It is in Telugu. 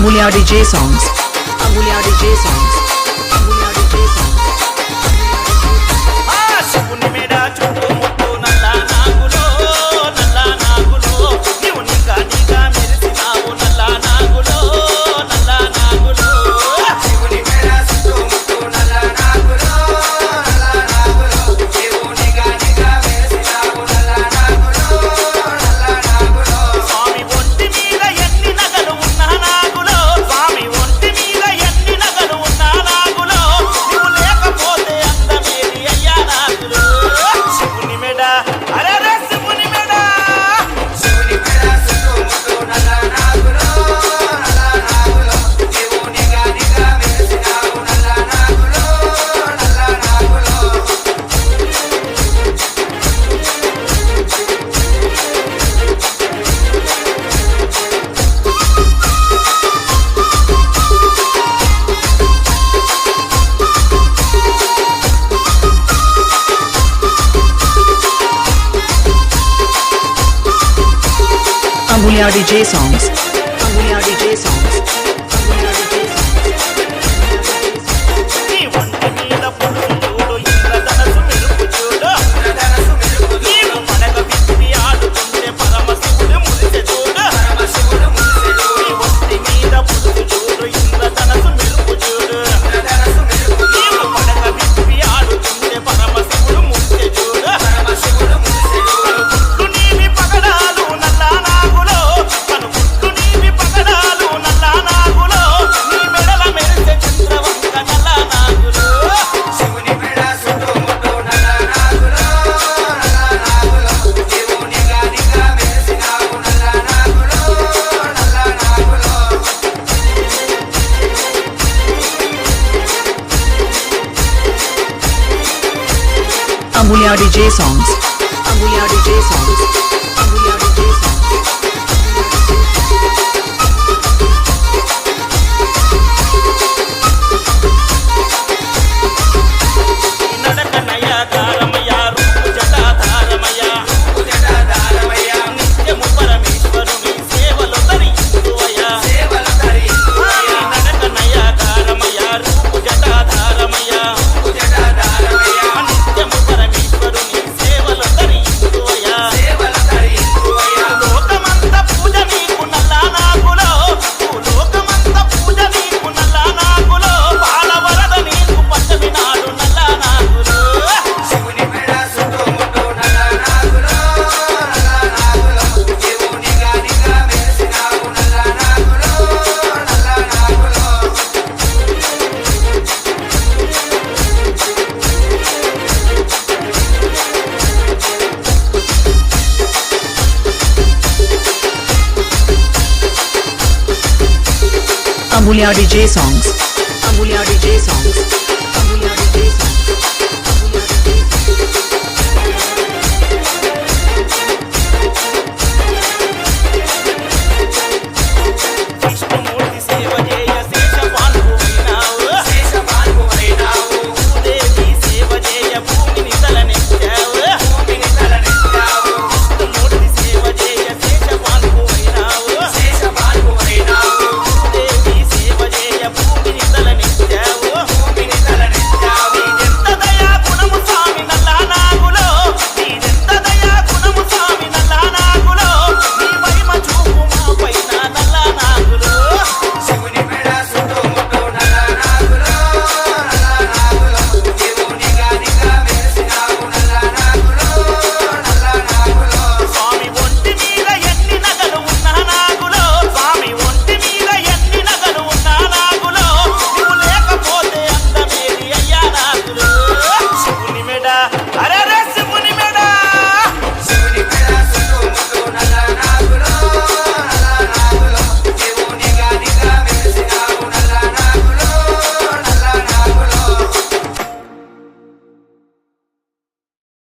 Amulya DJ songs. Amulya DJ songs. Amulya DJ songs. శివుని మెడ చుట్టూ ముట్టు నల్ల నాగులో నీవు నిగా మెరిసినావు నల్ల నాగులో శివుని మెడ చుట్టూ ముట్టు నల్ల నాగులో నీవు నిగా మెరిసినావు నల్ల నాగులో స్వామి ఒంటి మీద ఎన్ని నగలు ఉన్న నాగులో స్వామి ఒంటి మీద ఎన్ని నగలు ఉన్న నాగులో నువ్వు లేకపోతే అందమేది అయ్యా నాగులో శివుని మెడ అరే శివుని మెడ శివుని మెడ చుట్టూ ముట్టు నల్ల నాగులో నీవు నిగా మెరిసినావు నల్ల నాగులో Amulya DJ songs. Amulya DJ songs. Amulya DJ songs. నీ ఒంటి మీద పులుసు చూడు ఇంద్రధనసు మెరుపు చూడు నీవు మనక విప్పి ఆడుతుంటే పరమశివుడు మురిసె చూడు నీ ఒంటి మీద పులుసు చూడు ఇంద్రధనసు మెరుపు చూడు నీవు మనక విప్పి ఆడుతుంటే పరమశివుడు మురిసె చూడు కనుగుడ్లు నీవి పగడాలు నల్ల నాగులో కనుగుడ్లు నీవి పగడాలు నల్ల నాగులో నీ మెడల మెరిసె చంద్రవంక నల్ల నాగులో శివుని మెడ చుట్టూ ముట్టు నల్ల నాగులో నీవు నిగా మెరిసినావు నల్ల నాగులో Amulya DJ songs. Amulya DJ songs. Amulya DJ songs. నడక నయాకారమయ రూపు జటాధారమయ నిత్యము పరమేశ్వరుని సేవలు ధరించువయ నడక నయాకారమయ రూపు జటాధారమయ నిత్యము పరమేశ్వరుని సేవలు ధరించువయ లోకమంత పూజ నీకు నల్ల నాగులో లోకమంత పూజ నీకు నల్ల నాగులో బాలవరద నీకు పచ్చమి నాడు నల్ల నాగులో శివుని మెడ చుట్టూ ముట్టు నల్ల నాగులో నీవు నిగా మెరిసినావు నల్ల నాగులో Amulya DJ songs. Amulya DJ songs.